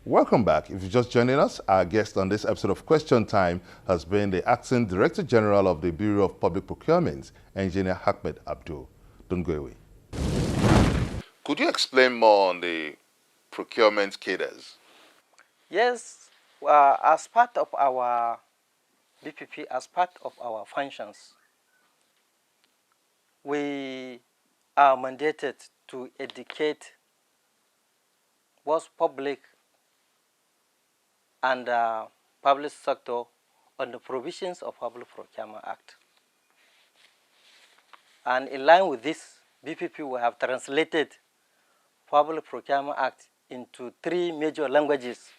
Welcome back. If you're just joining us, our guest on this episode of Question Time has been the Acting Director General of the Bureau of Public Procurement, Engineer Ahmed Abdul. Don't go away. Could you explain more on the procurement cadres? Yes, as part of our BPP, as part of our functions, we are mandated to educate both public and public sector on the provisions of Public Procurement Act. And in line with this, BPP we have translated Public Procurement Act into 3 major languages: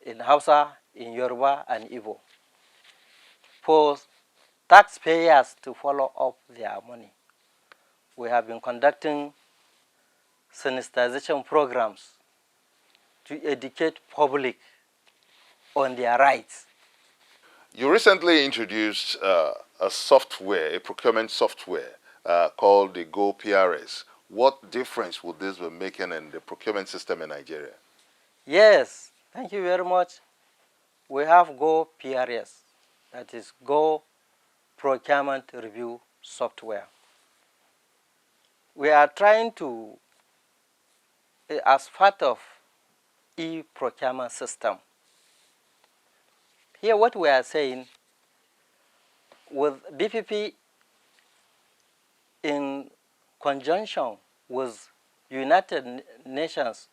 in Hausa, in Yoruba, and Igbo, for taxpayers to follow up their money. We have been conducting sensitization programs to educate public on their rights. You recently introduced a software, a procurement software called the Go PRS. What difference would this be making in the procurement system in Nigeria? Yes, thank you very much. We have Go PRS, that is Go Procurement Review Software. We are trying to, as part of e-procurement system, here what we are saying, with BPP in conjunction with United Nations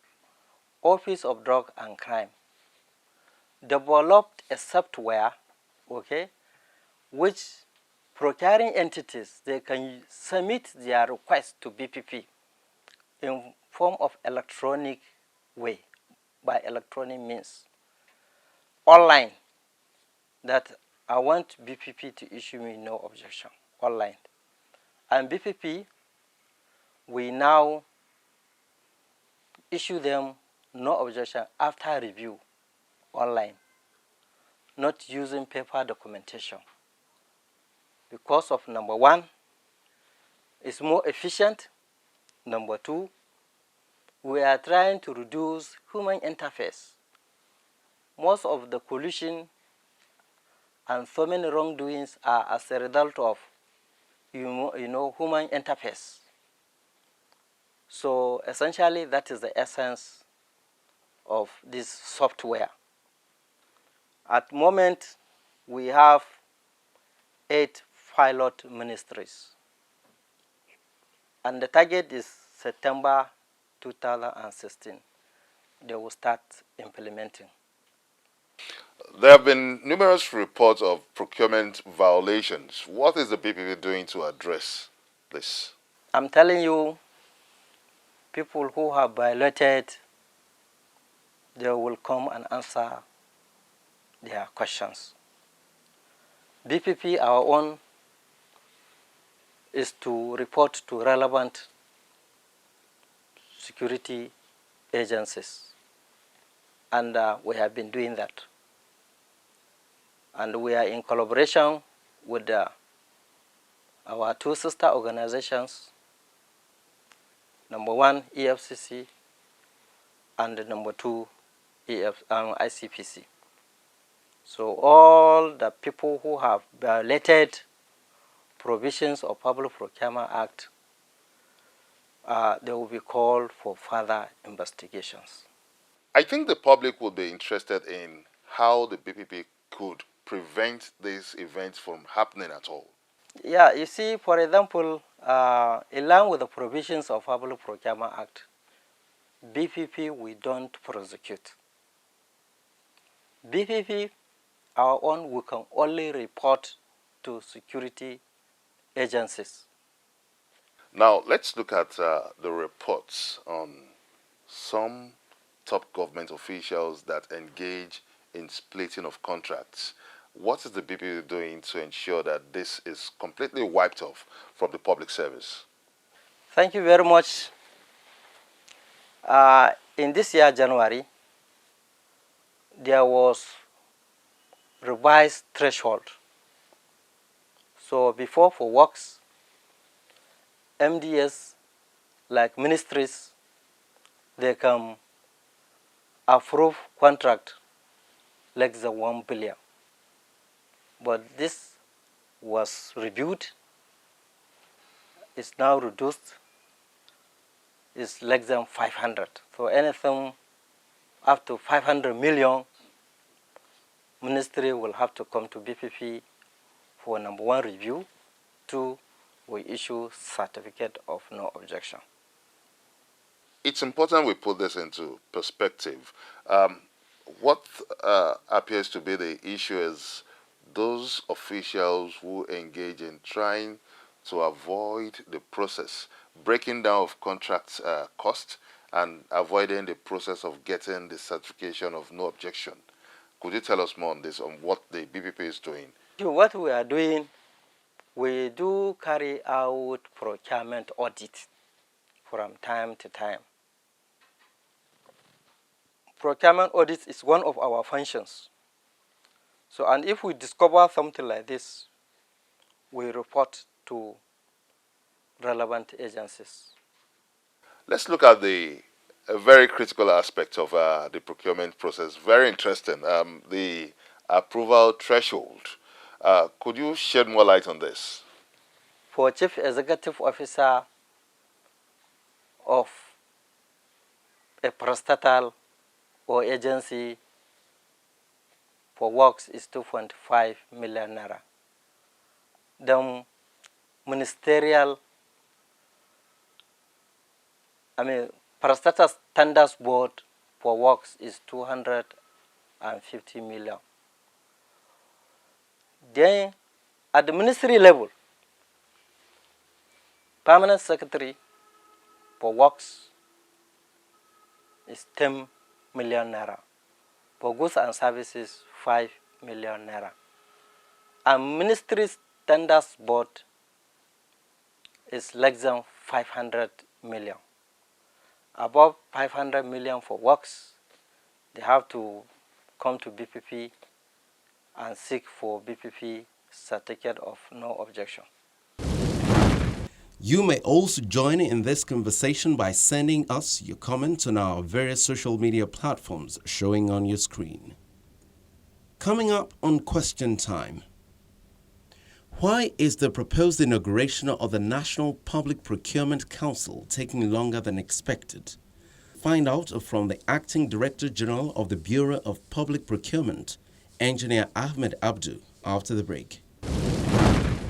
Office of Drug and Crime, developed a software, okay, which procuring entities, they can submit their request to BPP in form of electronic way, by electronic means, online, that I want BPP to issue me no objection, online. And BPP, we now issue them no objection after review, online, not using paper documentation. Because of number 1, it's more efficient. Number 2, we are trying to reduce human interface. Most of the collusion and so many wrongdoings are as a result of human interface. So essentially, that is the essence of this software. At the moment, we have 8 pilot ministries, and the target is September 2016. They will start implementing. There have been numerous reports of procurement violations. What is the BPP doing to address this? I'm telling you, people who have violated, they will come and answer their questions. BPP, our own, is to report to relevant security agencies, and we have been doing that. And we are in collaboration with our 2 sister organizations, number 1, EFCC, and number 2, ICPC. So all the people who have violated provisions of Public Procurement Act, they will be called for further investigations. I think the public would be interested in how the BPP could prevent these events from happening at all. Yeah, you see, for example, in line with the provisions of Public Procurement Act, BPP, we don't prosecute. BPP, our own, we can only report to security agencies. Now, let's look at the reports on some top government officials that engage in splitting of contracts. What is the BPP doing to ensure that this is completely wiped off from the public service? Thank you very much. In this year, January, there was revised threshold. So before, for works, MDS, like ministries, they can approved contract less than 1 billion. But this was reviewed, is now reduced, is less than 500. So anything up to 500 million, ministry will have to come to BPP for number one, review, two, we issue certificate of no objection. It's important we put this into perspective. What appears to be the issue is those officials who engage in trying to avoid the process, breaking down of contract cost, and avoiding the process of getting the certification of no objection. Could you tell us more on this, on what the BPP is doing? What we are doing, we do carry out procurement audit from time to time. Procurement audit is one of our functions. So, and if we discover something like this, we report to relevant agencies. Let's look at a very critical aspect of the procurement process. Very interesting. The approval threshold. Could you shed more light on this? For Chief Executive Officer of a parastatal or agency for works is 2.5 million naira. The ministerial, parastatal standards board for works is 250 million. Then at the ministry level, permanent secretary for works is 10 million naira. For goods and services, 5 million naira. And ministry standards board is less than 500 million. Above 500 million for works, they have to come to BPP and seek for BPP certificate of no objection. You may also join in this conversation by sending us your comments on our various social media platforms showing on your screen. Coming up on Question Time. Why is the proposed inauguration of the National Public Procurement Council taking longer than expected? Find out from the Acting Director General of the Bureau of Public Procurement, Engineer Ahmed Abdu, after the break.